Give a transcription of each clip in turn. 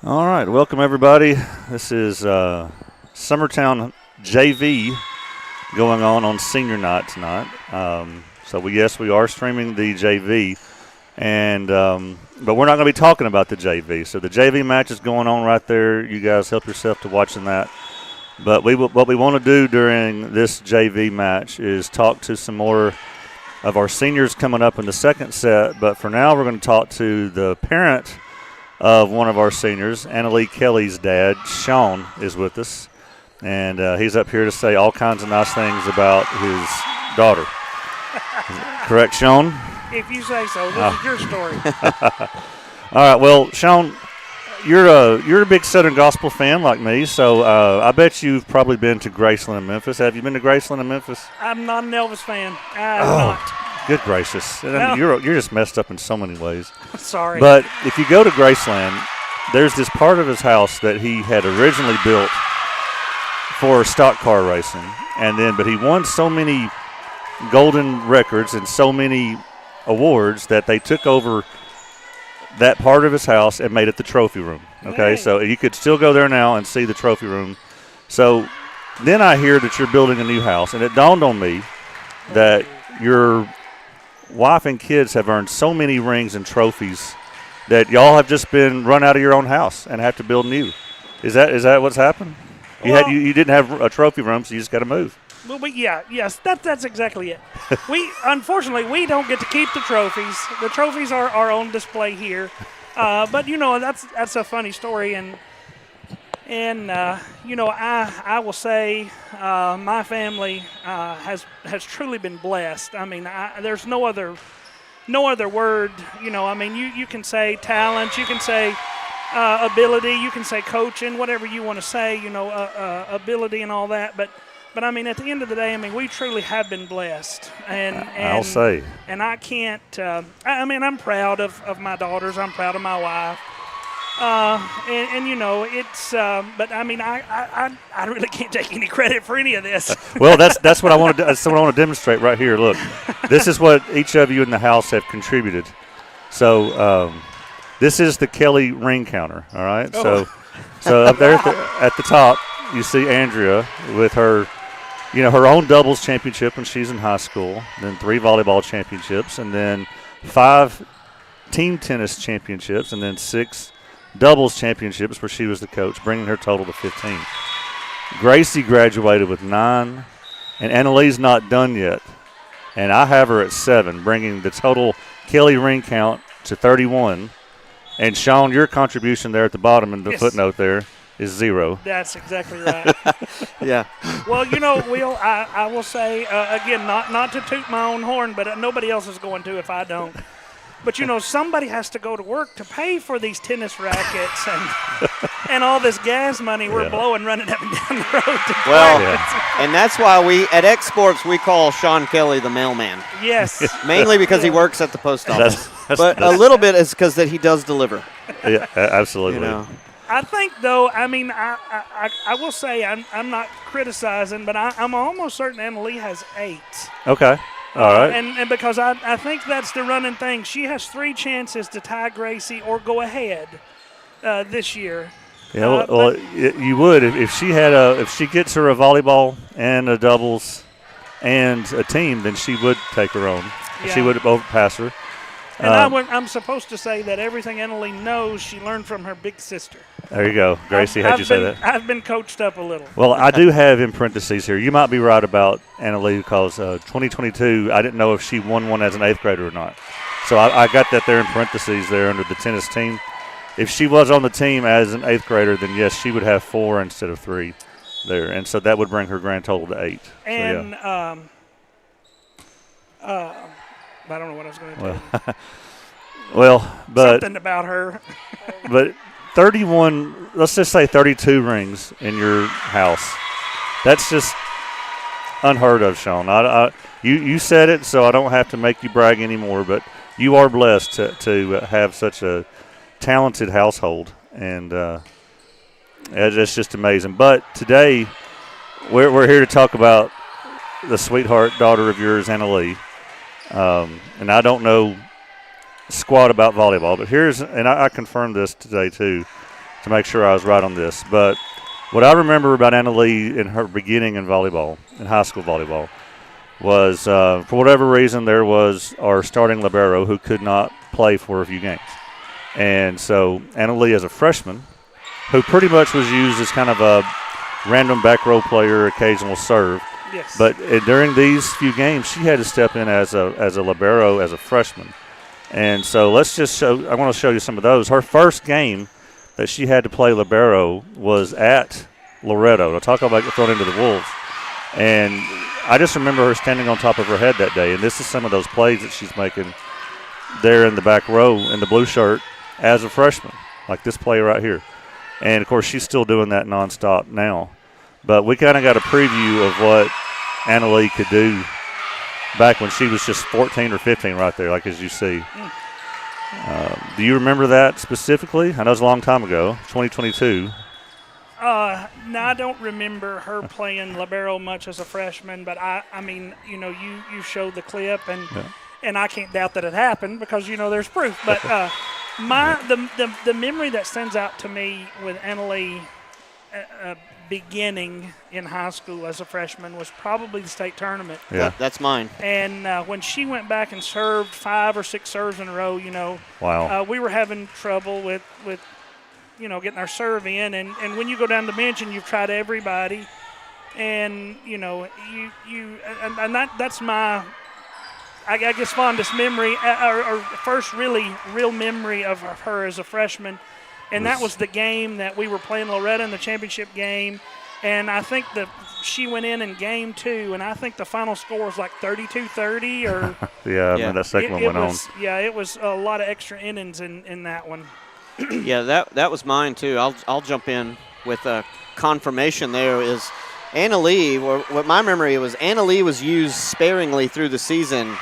All right, welcome everybody. This is Summertown JV going on senior night tonight. Yes, we are streaming the JV, and but we're not going to be talking about the JV. So the JV match is going on right there. You guys help yourself to watching that. But what we want to do during this JV match is talk to some more of our seniors coming up in the second set. But for now, we're going to talk to the parent of one of our seniors. Annalee Kelly's dad, Sean, is with us, and he's up here to say all kinds of nice things about his daughter. Correct, Sean? If you say so. This is your story. All right, well, Sean, you're a big Southern Gospel fan like me, so I bet you've probably been to Graceland and Memphis. Have you been to Graceland and Memphis? I'm not an Elvis fan. I'm not. Good gracious. No. You're just messed up in so many ways. Sorry. But if you go to Graceland, there's this part of his house that he had originally built for stock car racing. But he won so many golden records and so many awards that they took over that part of his house and made it the trophy room. Okay, so you could still go there now and see the trophy room. So then I hear that you're building a new house, and it dawned on me that your wife and kids have earned so many rings and trophies that y'all have just been run out of your own house and have to build new. Is that what's happened? You didn't have a trophy room, so you just got to move. Well, yes, that's exactly it. Unfortunately, we don't get to keep the trophies. The trophies are on display here, but that's a funny story, and I will say my family has truly been blessed. I mean, there's no other word. You can say talent, you can say ability, you can say coaching, whatever you want to say. Ability and all that, but I mean, at the end of the day, I mean, we truly have been blessed, and I'll say. And I can't. I'm proud of my daughters. I'm proud of my wife. It's. But I mean, I really can't take any credit for any of this. Well, that's what I want to. That's what I want to demonstrate right here. Look, this is what each of you in the house have contributed. So, this is the Kelly ring counter. All right. Oh. So up there at the top, you see Andrea with her. Her own doubles championship when she's in high school, then 3 volleyball championships, and then 5 team tennis championships, and then 6 doubles championships where she was the coach, bringing her total to 15. Gracie graduated with 9, and Annalee's not done yet, and I have her at 7, bringing the total Kelly ring count to 31. And, Sean, your contribution there at the bottom in the footnote there is 0. That's exactly right. Yeah. Well, Will, I will say, again, not to toot my own horn, but nobody else is going to if I don't. But, somebody has to go to work to pay for these tennis rackets and all this gas money we're blowing running up and down the road to play. And that's why at X Sports we call Sean Kelly the mailman. Yes. Mainly because he works at the post office. But a little bit is because that he does deliver. Yeah, absolutely. I think, though, I mean, I will say I'm not criticizing, but I'm almost certain Annalee has 8. Okay. All right. And because I think that's the running thing. She has 3 chances to tie Gracie or go ahead this year. Yeah, you would if she gets her a volleyball and a doubles and a team, then she would take her own. Yeah. She would overpass her. And I'm supposed to say that everything Annalee knows, she learned from her big sister. There you go. Gracie, how'd you say that? I've been coached up a little. Well, I do have in parentheses here. You might be right about Annalee because 2022, I didn't know if she won one as an 8th grader or not. So I got that there in parentheses there under the tennis team. If she was on the team as an 8th grader, then, yes, she would have 4 instead of 3 there. And so that would bring her grand total to 8. And I don't know what I was going to do. Well, but something about her. But 31, let's just say 32 rings in your house. That's just unheard of, Sean. You said it, so I don't have to make you brag anymore. But you are blessed to have such a talented household, and it's just amazing. But today, we're here to talk about the sweetheart daughter of yours, Annalee. And I don't know squat about volleyball, but I confirmed this today too. to make sure I was right on this. But what I remember about Anna Lee in her beginning in volleyball, in high school volleyball, was for whatever reason there was our starting libero who could not play for a few games. And so Anna Lee as a freshman, who pretty much was used as kind of a random back row player, occasional serve. Yes. But during these few games, she had to step in as a libero as a freshman. And so let's just I want to show you some of those. Her first game that she had to play libero was at Loretto. I'll talk about thrown into the Wolves. And I just remember her standing on top of her head that day. And this is some of those plays that she's making there in the back row in the blue shirt as a freshman, like this play right here. And, of course, she's still doing that nonstop now. But we kind of got a preview of what Anna Lee could do back when she was just 14 or 15 right there, like as you see. Do you remember that specifically? I know it's a long time ago, 2022. No, I don't remember her playing libero much as a freshman, but I mean, you showed the clip, and I can't doubt that it happened because there's proof. But the memory that stands out to me with Anna Lee beginning in high school as a freshman was probably the state tournament. Yeah, that's mine. And when she went back and served 5 or 6 serves in a row, wow, we were having trouble with getting our serve in, and when you go down the bench and you've tried everybody, and that's my, I guess, fondest memory, or first real memory of her as a freshman, and that was the game that we were playing Loretta in the championship game, and I think she went in game 2, and I think the final score was like 32-30 or yeah, I mean, that second one went on. Yeah, it was a lot of extra innings in that one. Yeah, that was mine too. I'll jump in with a confirmation. There is Anna Lee. What my memory was, Anna Lee was used sparingly through the season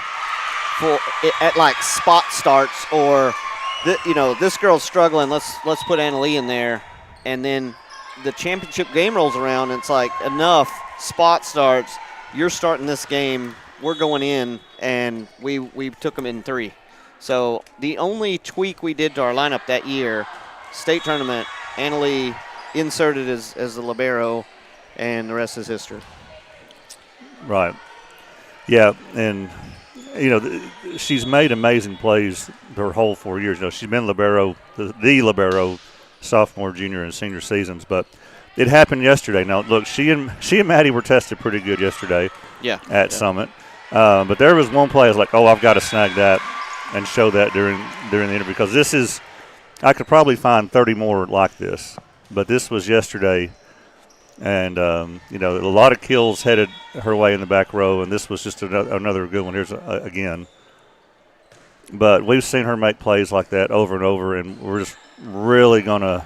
at like spot starts, or this girl's struggling. Let's put Anna Lee in there, and then the championship game rolls around, and it's like enough spot starts. You're starting this game. We're going in, and we took them in 3. So the only tweak we did to our lineup that year, state tournament, Anna Lee inserted as the libero, and the rest is history. Right. Yeah, and she's made amazing plays her whole 4 years. She's been libero, the libero, sophomore, junior, and senior seasons. But it happened yesterday. Now look, she and Maddie were tested pretty good yesterday. Yeah. At Summit, but there was one play I was like, I've got to snag that and show that during the interview, because I could probably find 30 more like this, but this was yesterday, and a lot of kills headed her way in the back row, and this was just another good one. Here's again, but we've seen her make plays like that over and over, and we're just really gonna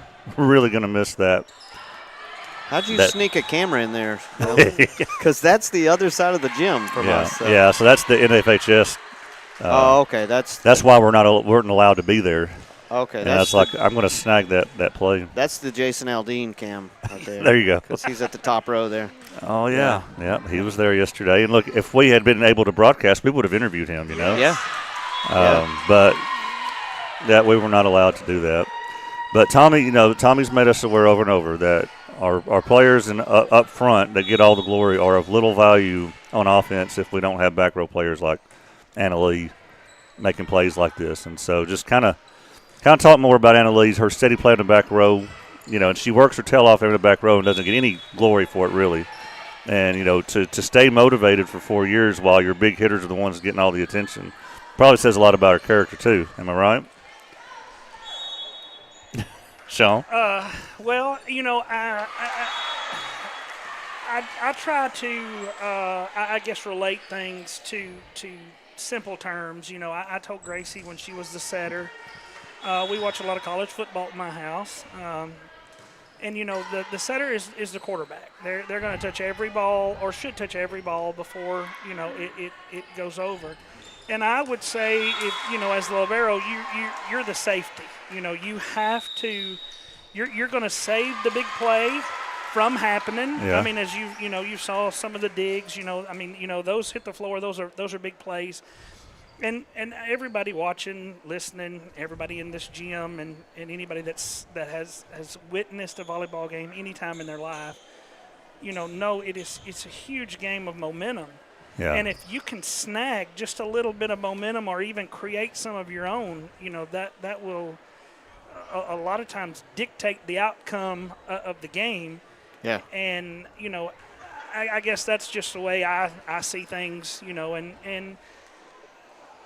miss that. How'd you sneak a camera in there? Because that's the other side of the gym from us. So. Yeah, so that's the NFHS. Okay, that's why weren't allowed to be there. Okay, that's like I'm going to snag that play. That's the Jason Aldean cam right there. There you go. Because he's at the top row there. Oh yeah, he was there yesterday. And look, if we had been able to broadcast, we would have interviewed him. Yeah. But that we were not allowed to do that. But Tommy's made us aware over and over that our players up front that get all the glory are of little value on offense if we don't have back row players like Anna Lee making plays like this. And so just kind of talk more about Anna Lee's, her steady play in the back row, and she works her tail off in the back row and doesn't get any glory for it really. And, to stay motivated for 4 years while your big hitters are the ones getting all the attention probably says a lot about her character too. Am I right? Sean? Well, I try to, I guess, relate things to simple terms. I told Gracie when she was the setter, we watch a lot of college football at my house, and the setter is the quarterback. They're going to touch every ball, or should touch every ball before it goes over. And I would say, if as the libero, you're the safety. You have to. You're going to save the big play from happening. Yeah. I mean, as you saw some of the digs. Those hit the floor. Those are big plays. and everybody watching, listening, everybody in this gym, and anybody that has witnessed a volleyball game any time in their life, know it's a huge game of momentum. Yeah. And if you can snag just a little bit of momentum or even create some of your own, that will a lot of times dictate the outcome of the game. Yeah. And, I guess that's just the way I see things, and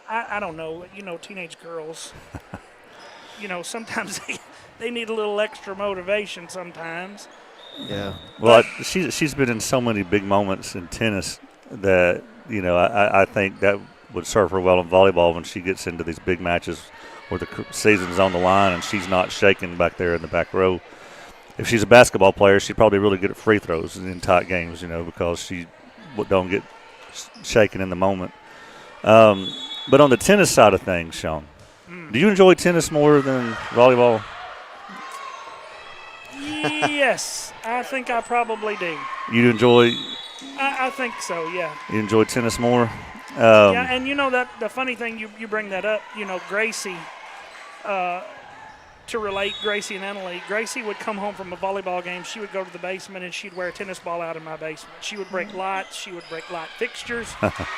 I don't know, teenage girls, sometimes they need a little extra motivation sometimes. Yeah. Well, she's been in so many big moments in tennis that, I think that would serve her well in volleyball when she gets into these big matches where the season's on the line and she's not shaking back there in the back row. If she's a basketball player, she'd probably be really good at free throws in tight games, because she don't get shaken in the moment. But on the tennis side of things, Sean, do you enjoy tennis more than volleyball? Yes, I think I probably do. You enjoy? I think so, yeah. You enjoy tennis more? Yeah, and that the funny thing, you bring that up, Gracie, to relate Gracie and Annalie, Gracie would come home from a volleyball game. She would go to the basement and she'd wear a tennis ball out in my basement. She would break lights. She would break light fixtures.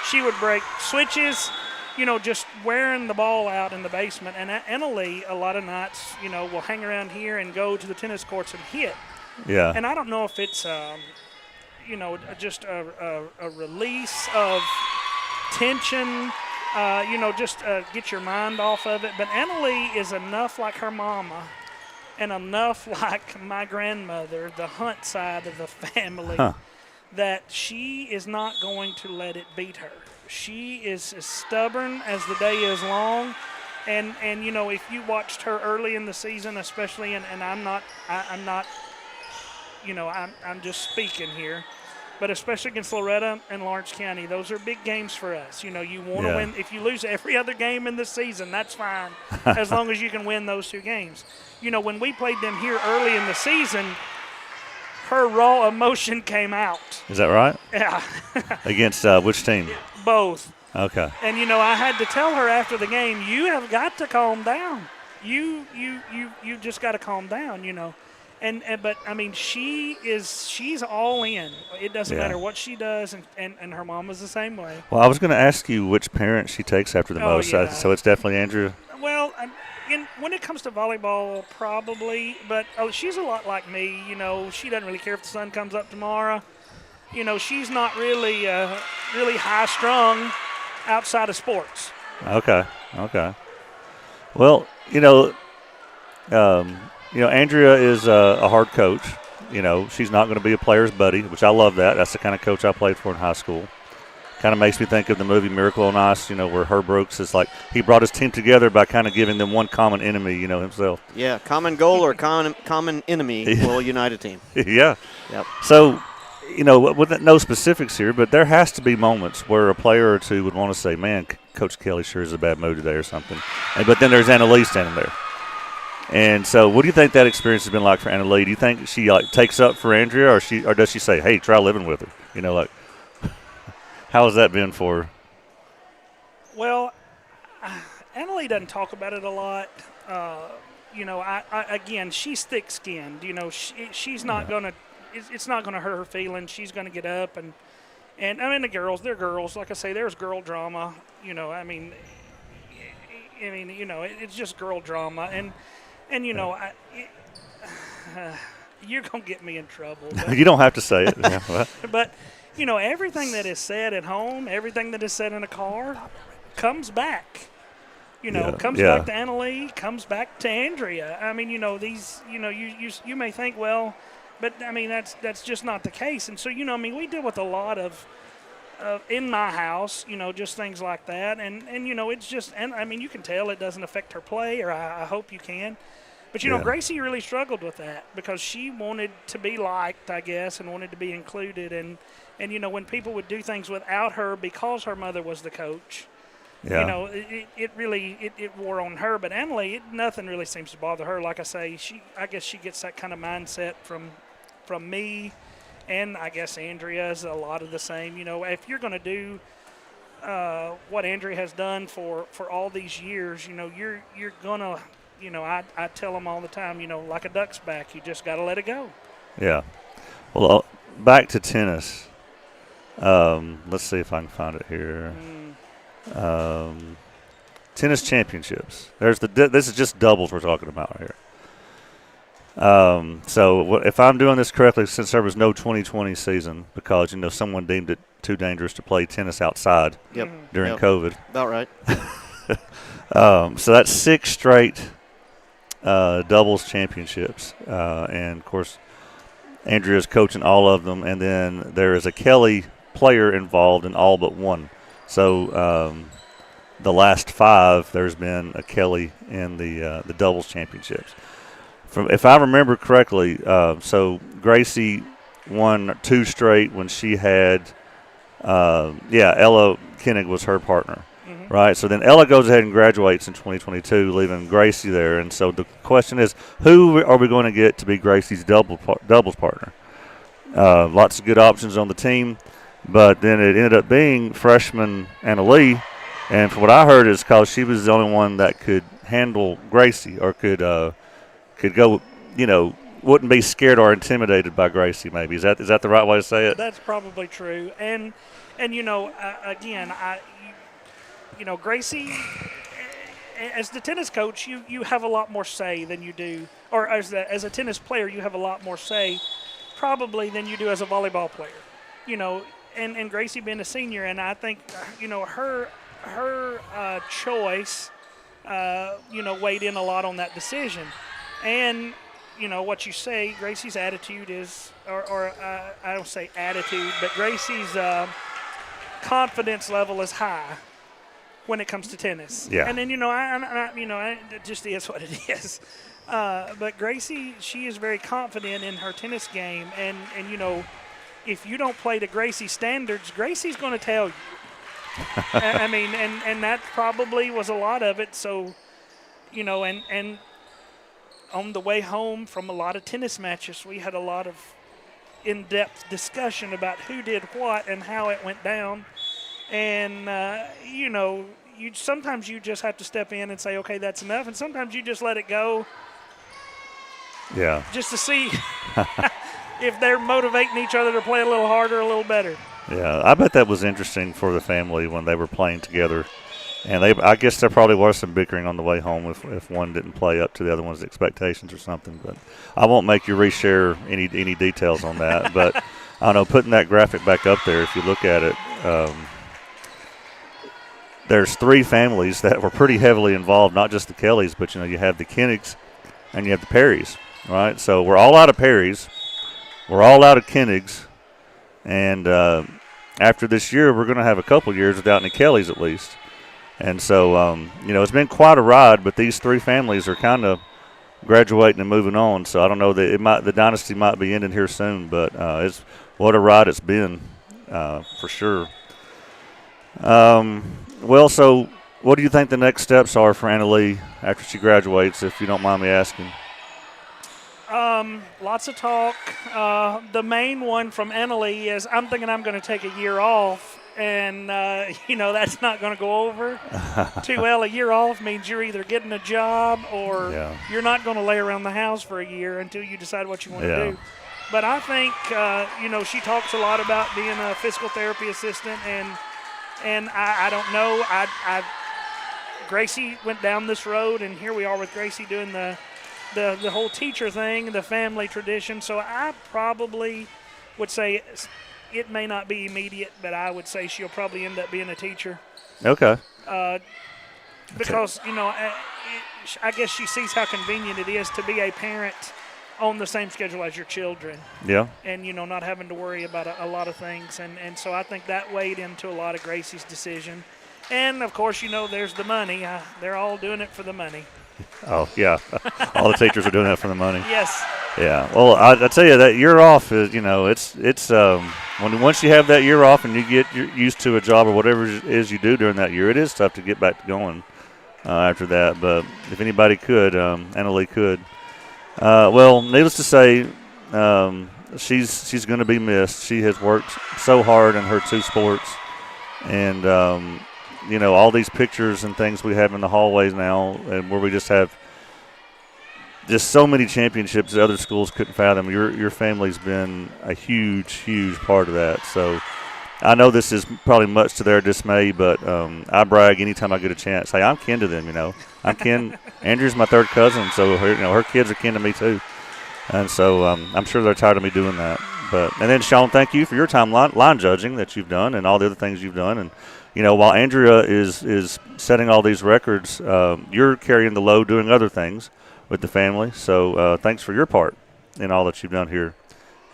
She would break switches, just wearing the ball out in the basement. And Annalie, a lot of nights, will hang around here and go to the tennis courts and hit. Yeah. And I don't know if it's, just a release of tension, just get your mind off of it. But Annalie is enough like her mama and enough like my grandmother, the Hunt side of the family, that she is not going to let it beat her. She is as stubborn as the day is long. And if you watched her early in the season, especially, and I'm just speaking here, but especially against Loretta and Lawrence County, those are big games for us. You want to win. If you lose every other game in the season, that's fine, as long as you can win those two games. When we played them here early in the season, her raw emotion came out. Is that right? Yeah. Against which team? Both. Okay. And, I had to tell her after the game, you have got to calm down. You just got to calm down, But I mean, she's all in. It doesn't matter what she does, and her mom is the same way. Well, I was going to ask you which parent she takes after the most. Yeah. So it's definitely Andrea. Well, when it comes to volleyball, probably. But she's a lot like me. She doesn't really care if the sun comes up tomorrow. She's not really really high strung outside of sports. Okay. Well, Andrea is a hard coach. She's not going to be a player's buddy, which I love that. That's the kind of coach I played for in high school. Kind of makes me think of the movie Miracle on Ice, where Herb Brooks is like he brought his team together by kind of giving them one common enemy, himself. Yeah, common goal or common enemy will unite a team. Yeah. Yep. So, with no specifics here, but there has to be moments where a player or two would want to say, man, Coach Kelly sure is in a bad mood today or something. But then there's Annalie standing there. And so what do you think that experience has been like for Annalie? Do you think she takes up for Andrea or does she say, hey, try living with her? How has that been for her? Well, Annalie doesn't talk about it a lot. Again, she's thick-skinned. She's not going to – it's not going to hurt her feelings. She's going to get up and I mean, they're girls. Like I say, there's girl drama. It's just girl drama. And you're going to get me in trouble. You don't have to say it. Yeah. But, everything that is said at home, everything that is said in a car comes back. Comes back to Annalie, comes back to Andrea. I mean, these, you may think, well, but, I mean, that's just not the case. And so, we deal with a lot of in my house, just things like that. And it's just, and I mean, you can tell it doesn't affect her play, or I hope you can. But, Gracie really struggled with that because she wanted to be liked, I guess, and wanted to be included. And when people would do things without her because her mother was the coach, it really wore on her. But Annalie, nothing really seems to bother her. Like I say, I guess she gets that kind of mindset from me, and I guess Andrea is a lot of the same. If you're going to do what Andrea has done for all these years, you're gonna, I tell them all the time, like a duck's back, you just got to let it go. Yeah. Well, back to tennis. Let's see if I can find it here. Tennis championships. This is just doubles we're talking about here. So if I'm doing this correctly, since there was no 2020 season because someone deemed it too dangerous to play tennis outside during COVID. About right. So that's 6 straight doubles championships, and of course Andrea's coaching all of them, and then there is a Kelly player involved in all but one. So the last 5, there's been a Kelly in the doubles championships. If I remember correctly, so Gracie won 2 straight when she had, Ella Koenig was her partner, right? So then Ella goes ahead and graduates in 2022, leaving Gracie there. And so the question is, who are we going to get to be Gracie's doubles partner? Lots of good options on the team, but then it ended up being freshman Anna Lee. And from what I heard is because she was the only one that could handle Gracie or could go, wouldn't be scared or intimidated by Gracie. Maybe is that the right way to say it? That's probably true. And again, Gracie, as the tennis coach, you have a lot more say than you do, or as a tennis player, you have a lot more say, probably than you do as a volleyball player. And Gracie being a senior, and I think her choice, weighed in a lot on that decision. And, what you say, Gracie's attitude is, or I don't say attitude, but Gracie's confidence level is high when it comes to tennis. Yeah. And then, it just is what it is. But Gracie, she is very confident in her tennis game. And if you don't play to Gracie's standards, Gracie's going to tell you. And that probably was a lot of it. So, and on the way home from a lot of tennis matches, we had a lot of in-depth discussion about who did what and how it went down. And, sometimes you just have to step in and say, okay, that's enough. And sometimes you just let it go. Yeah. Just to see if they're motivating each other to play a little harder, a little better. Yeah, I bet that was interesting for the family when they were playing together. And I guess there probably was some bickering on the way home if one didn't play up to the other one's expectations or something. But I won't make you reshare any details on that. But I don't know, putting that graphic back up there, if you look at it, there's 3 families that were pretty heavily involved, not just the Kellys, but, you have the Koenigs and you have the Perrys, right? So we're all out of Perrys. We're all out of Koenigs. And after this year, we're going to have a couple years without any Kellys at least. And so, it's been quite a ride, but these 3 families are kind of graduating and moving on. So I don't know that the dynasty might be ending here soon, but it's what a ride it's been for sure. Well, so what do you think the next steps are for Anna Lee after she graduates, if you don't mind me asking? Lots of talk. The main one from Anna Lee is I'm thinking I'm going to take a year off, and, that's not going to go over too well. A year off means you're either getting a job or you're not going to lay around the house for a year until you decide what you want to do. But I think, she talks a lot about being a physical therapy assistant, and I don't know. Gracie went down this road, and here we are with Gracie doing the whole teacher thing, the family tradition. So I probably would say it may not be immediate, but I would say she'll probably end up being a teacher. Okay. Because, I guess she sees how convenient it is to be a parent on the same schedule as your children. Yeah. And, not having to worry about a lot of things. And so I think that weighed into a lot of Gracie's decision. And, of course, there's the money. They're all doing it for the money. Oh, yeah. All the teachers are doing that for the money. Yes. Yeah. Well, I tell you, that year off is, it's once you have that year off and you get used to a job or whatever it is you do during that year, it is tough to get back to going after that. But if anybody could, Anna Lee could. Well, needless to say, she's going to be missed. She has worked so hard in her 2 sports, And all these pictures and things we have in the hallways now, and where we just have just so many championships that other schools couldn't fathom. Your family's been a huge, huge part of that. So I know this is probably much to their dismay, but I brag anytime I get a chance. Hey, I'm kin to them, I'm kin. Andrew's my third cousin, so her kids are kin to me too. And so I'm sure they're tired of me doing that. And then, Sean, thank you for your time line judging that you've done and all the other things you've done. And, while Andrea is setting all these records, you're carrying the load doing other things with the family. So thanks for your part in all that you've done here.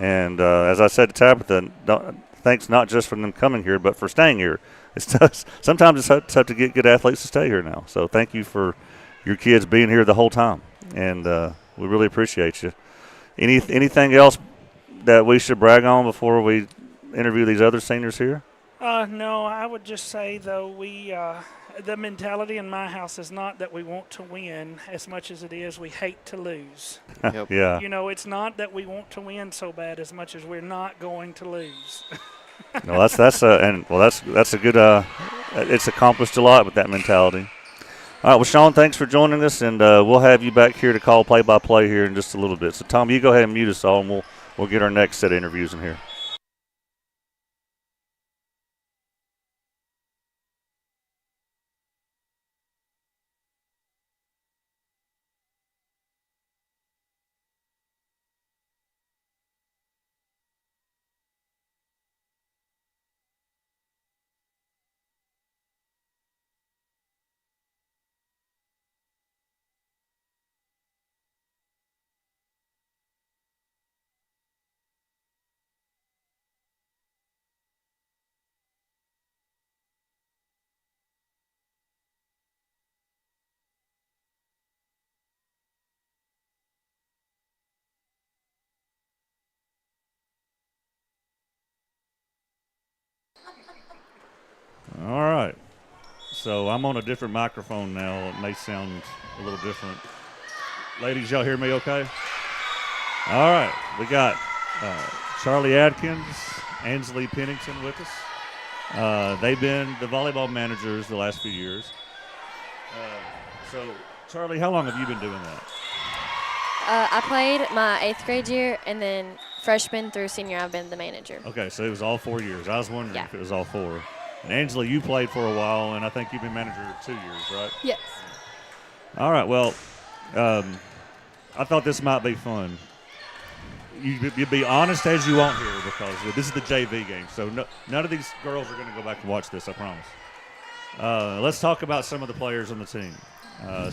And as I said to Tabitha, thanks not just for them coming here, but for staying here. Sometimes it's tough to get good athletes to stay here now. So thank you for your kids being here the whole time. And we really appreciate you. Anything else that we should brag on before we interview these other seniors here? No, I would just say, though, the mentality in my house is not that we want to win as much as it is we hate to lose. Yep. Yeah. It's not that we want to win so bad as much as we're not going to lose. No, that's a good. It's accomplished a lot with that mentality. All right, well, Sean, thanks for joining us, and we'll have you back here to call play-by-play here in just a little bit. So, Tom, you go ahead and mute us all, and we'll get our next set of interviews in here. All right. So I'm on a different microphone now. It may sound a little different. Ladies, y'all hear me okay? All right. We got Charlie Adkins, Ansley Pennington with us. They've been the volleyball managers the last few years. So, Charlie, how long have you been doing that? I played my 8th grade year, and then freshman through senior, I've been the manager. Okay, so it was all 4 years. I was wondering Yeah. if it was all 4. And Angela, you played for a while, and I think you've been manager 2 years, right? Yes. All right, well, I thought this might be fun. You be honest as you want here, because this is the JV game, so none of these girls are going to go back and watch this, I promise. Let's talk about some of the players on the team.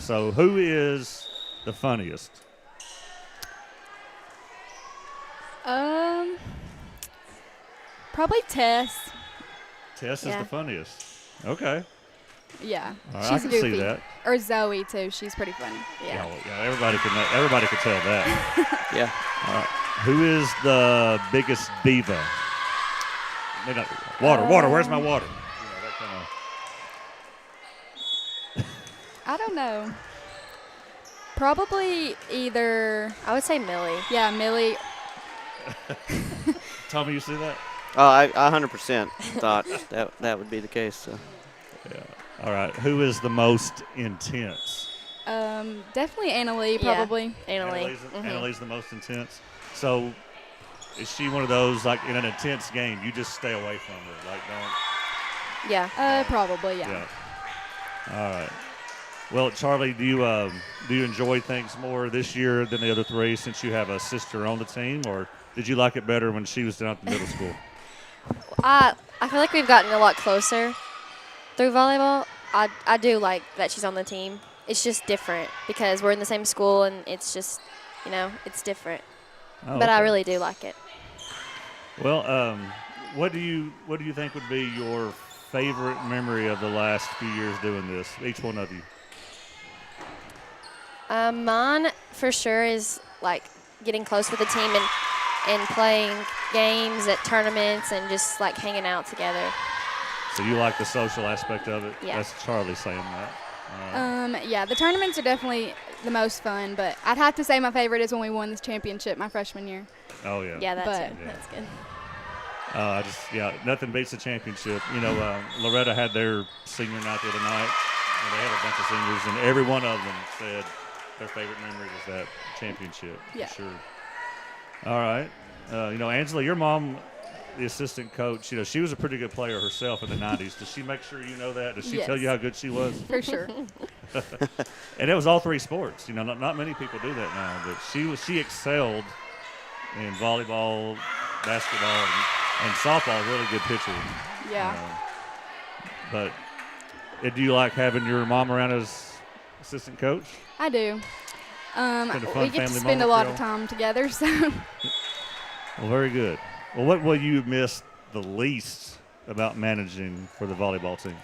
So who is the funniest? Probably Tess. Tess Yeah. is the funniest. Okay. Yeah. All right, She's I can goofy. see that. Or Zoe too. She's pretty funny. Yeah. Yeah, everybody can tell that. Yeah. All right. Who is the biggest diva? Water. Where's my water? That kind I don't know. Probably either. I would say Millie. Yeah, Millie. Tommy, you see that? I 100% thought that would be the case. So. Yeah. All right. Who is the most intense? Definitely Annalee. Yeah. Probably. Annalie. Annalee's the most intense. So, is she one of those, like, in an intense game, you just stay away from her? Like, don't. Yeah. Probably. Yeah. Yeah. All right. Well, Charlie, do you enjoy things more this year than the other 3 since you have a sister on the team, or did you like it better when she was down at the middle school? I feel like we've gotten a lot closer through volleyball. I do like that she's on the team. It's just different because we're in the same school, and it's just, it's different. Oh, But I okay. really do like it. Well, what do you think would be your favorite memory of the last few years doing this? Each one of you. Mine for sure is like getting close with the team and playing games at tournaments and just like hanging out together. So you like the social aspect of it? Yeah. That's Charlie saying that. Yeah, the tournaments are definitely the most fun, but I'd have to say my favorite is when we won this championship my freshman year. Oh, yeah. Yeah, that's But- it. That's good. Nothing beats the championship. You know, Loretta had their senior night the other night, and they had a bunch of seniors, and every one of them said their favorite memory was that championship. Yeah. For sure. All right. You know, Angela, your mom, the assistant coach, you know, she was a pretty good player herself in the 90s. Does she make sure you know that? Does she Yes. tell you how good she was? For sure. And it was all three sports. You know, not many people do that now, but she excelled in volleyball, basketball, and softball. Really good pitcher. Yeah. But do you like having your mom around as assistant coach? I do. Been a fun We get to family spend a moment lot for of y'all? time together, so Well, very good. Well, what will you miss the least about managing for the volleyball team?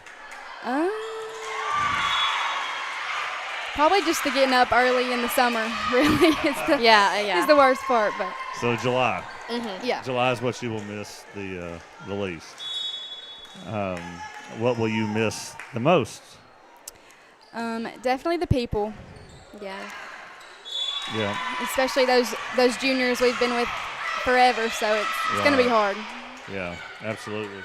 probably just the getting up early in the summer. Really, is the worst part. But So July. yeah, July is what you will miss the least. What will you miss the most? definitely the people, Yeah. Yeah. especially those juniors we've been with forever. So it's going to be Right. hard. Yeah, absolutely.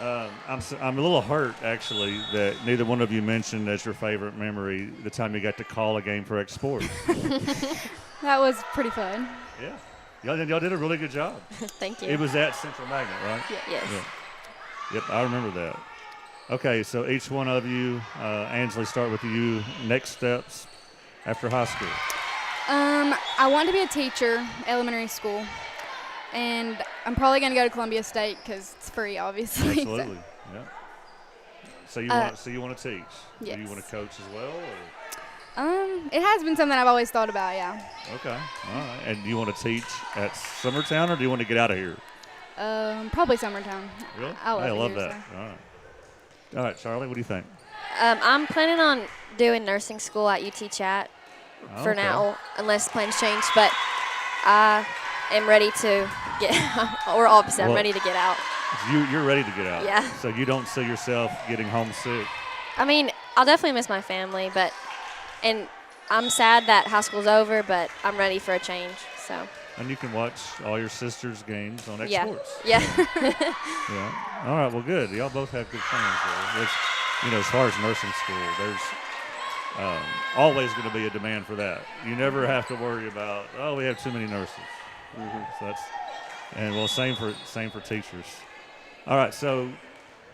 I'm a little hurt, actually, that neither one of you mentioned as your favorite memory the time you got to call a game for X Sports. That was pretty fun. Yeah. Y'all did a really good job. Thank you. It was at Central Magnet, right? Yes. Yeah. Yep, I remember that. Okay, so each one of you, Ansley, start with you. Next steps after high school. I want to be a teacher, elementary school, and I'm probably going to go to Columbia State because it's free, obviously. Absolutely. Yeah. So you want to teach? Yes. Do you want to coach as well? Or? It has been something I've always thought about. Yeah. Okay. All right. And do you want to teach at Summertown, or do you want to get out of here? Probably Summertown. Really? I love I it love here, that. All right. All right, Charlie, what do you think? I'm planning on doing nursing school at UT Chat for Okay. now, unless plans change. But I am ready to get, or opposite, I'm Well- ready to get out. You're ready to get out. Yeah. So you don't see yourself getting homesick. I mean, I'll definitely miss my family, and I'm sad that high school's over, but I'm ready for a change. So And you can watch all your sister's games on X yeah, Sports. yeah. Yeah. All right. Well, good. Y'all both have good plans there. Which, you know, as far as nursing school, there's always going to be a demand for that. You never have to worry about, oh, we have too many nurses. So that's, and well, same for teachers. All right. So,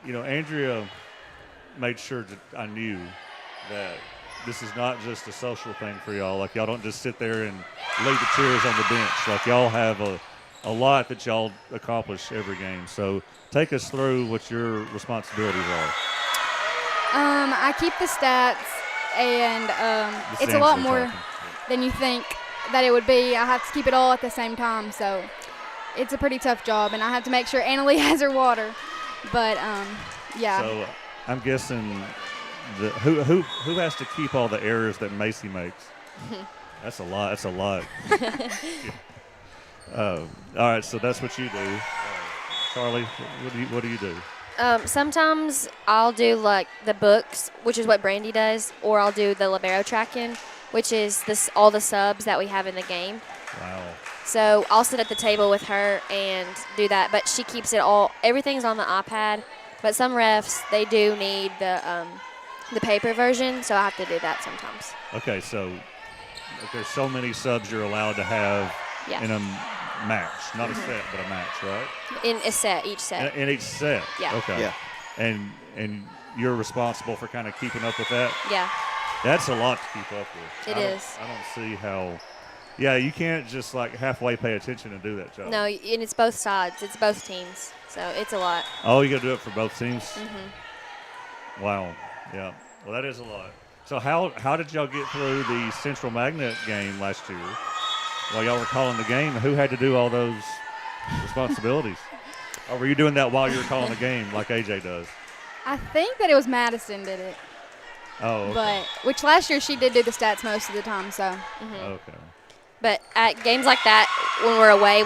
you know, Andrea made sure that I knew that this is not just a social thing for y'all. Like, y'all don't just sit there and leave the chairs on the bench. Like, y'all have a lot that y'all accomplish every game. So take us through what your responsibilities are. I keep the stats, and This it's is a lot Angela more talking. than you think that it would be. I have to keep it all at the same time, so it's a pretty tough job, and I have to make sure Annalie has her water. But yeah. So I'm guessing who has to keep all the errors that Macy makes? That's a lot. That's a lot. All right, so that's what you do. Charlie, what do you do? Sometimes I'll do like the books, which is what Brandy does, or I'll do the libero tracking, which is all the subs that we have in the game. Wow. So I'll sit at the table with her and do that, but she keeps it all. Everything's on the iPad, but some refs, they do need the paper version, so I have to do that sometimes. Okay, so there's so many subs you're allowed to have Yeah. in a match, not a set, but a match, right? In a set, each set. In each set. Yeah. Okay. Yeah. And you're responsible for kind of keeping up with that. Yeah. That's a lot to keep up with. It is. I don't see how. Yeah, you can't just like halfway pay attention and do that job. No, and it's both sides. It's both teams, so it's a lot. Oh, you got to do it for both teams. Mm-hmm. Wow. Yeah. Well, that is a lot. So how did y'all get through the Central Magnet game last year? While y'all were calling the game, who had to do all those responsibilities? Or were you doing that while you were calling the game like AJ does? I think that it was Madison did it, Oh, okay. but which last year she did do the stats most of the time. So Okay. But at games like that, when we're away,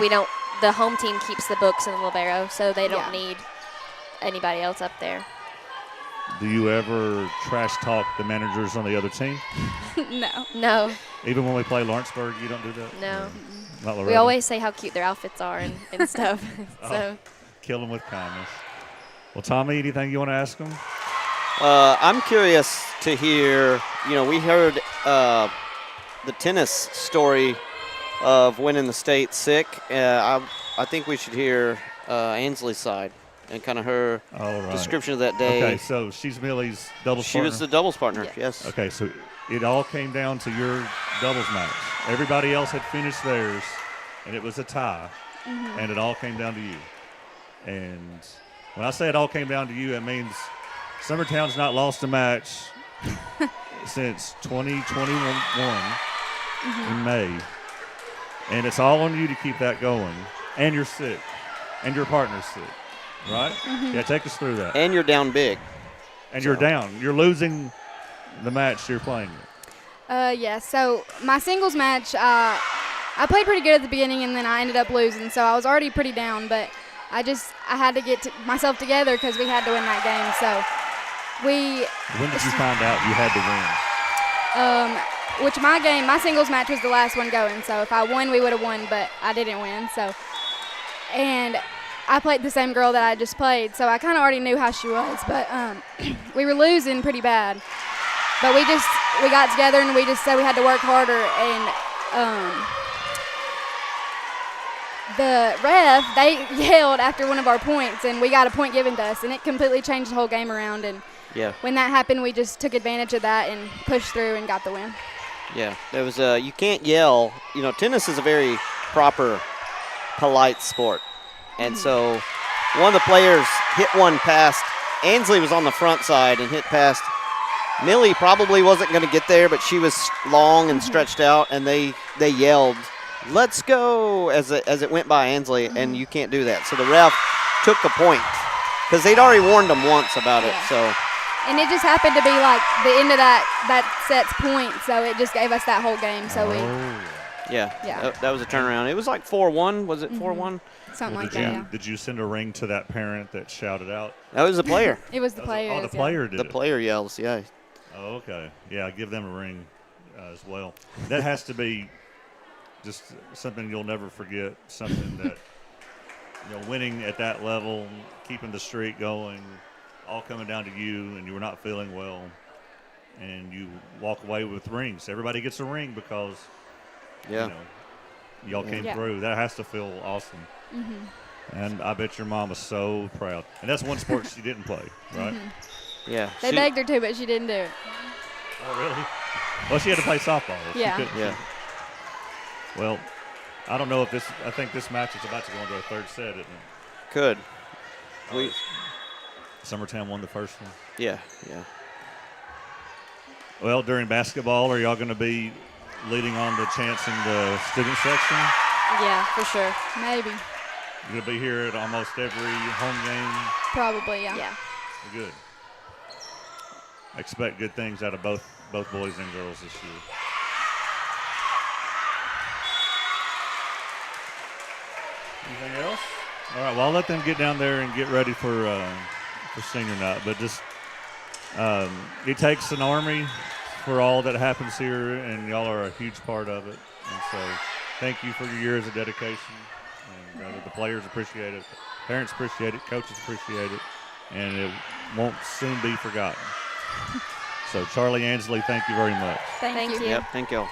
the home team keeps the books and the libero, so they don't Yeah. need anybody else up there. Do you ever trash talk the managers on the other team? no. No, Even when we play Lawrenceburg, you don't do that? no. Not Loretta. We always say how cute their outfits are and stuff. So Kill them with kindness. Well, Tommy, anything you want to ask them? I'm curious to hear, we heard the tennis story of winning the state sick. I think we should hear Ansley's side and kind of her description of that day. Okay, so she's Millie's doubles partner? She was the doubles partner, yes. Okay, so it all came down to your doubles match. Everybody else had finished theirs, and it was a tie, and it all came down to you. And when I say it all came down to you, it means Summertown's not lost a match since 2021 in May. And it's all on you to keep that going. And you're sick. And your partner's sick. Right? Yeah, take us through that. And you're down big. And you're down. You're losing the match you're playing. Yeah, so my singles match, I played pretty good at the beginning, and then I ended up losing. So I was already pretty down, but I had to get myself together because we had to win that game. So When did you find out you had to win? Which my singles match was the last one going. So if I won, we would have won, but I didn't win. And I played the same girl that I just played, so I kind of already knew how she was. But we were losing pretty bad. But we got together and we just said we had to work harder. And the ref, they yelled after one of our points, and we got a point given to us, and it completely changed the whole game around. And when that happened, we just took advantage of that and pushed through and got the win. Yeah, there was you can't yell. Tennis is a very proper, polite sport. And so one of the players hit one past. Ansley was on the front side and hit past. Millie probably wasn't going to get there, but she was long and stretched out, and they yelled, "Let's go," as it went by Ansley, and you can't do that. So the ref took a point because they'd already warned them once about it. So. And it just happened to be like the end of that set's point, so it just gave us that whole game. So that was a turnaround. It was like 4-1. Was it 4-1? Something like that. Yeah. Did you send a ring to that parent that shouted out? That was the player. It was the player. The player did. The player yells. Yeah. Oh, okay. Yeah, give them a ring as well. That has to be just something you'll never forget. Something that winning at that level, keeping the streak going. All coming down to you, and you were not feeling well, and you walk away with rings. Everybody gets a ring because, y'all came through. That has to feel awesome. And I bet your mom was so proud. And that's one sport she didn't play, right? Yeah. They begged her to, but she didn't do it. Oh, really? Well, she had to play softball. Yeah. Well, I don't know if I think this match is about to go into a third set, isn't it? Could. Summertown won the first one. Yeah. Well, during basketball, are y'all going to be leading on the chants in the student section? yeah, for sure. Maybe. You're going to be here at almost every home game? Probably, yeah. Yeah. Good. I expect good things out of both boys and girls this year. Anything else? All right, well, I'll let them get down there and get ready for senior night. But just it takes an army for all that happens here, and y'all are a huge part of it. And so thank you for your years of dedication. And the players appreciate it, parents appreciate it, coaches appreciate it, and it won't soon be forgotten. So Charlie, Ansley, thank you very much. Thank you. Yep, thank you.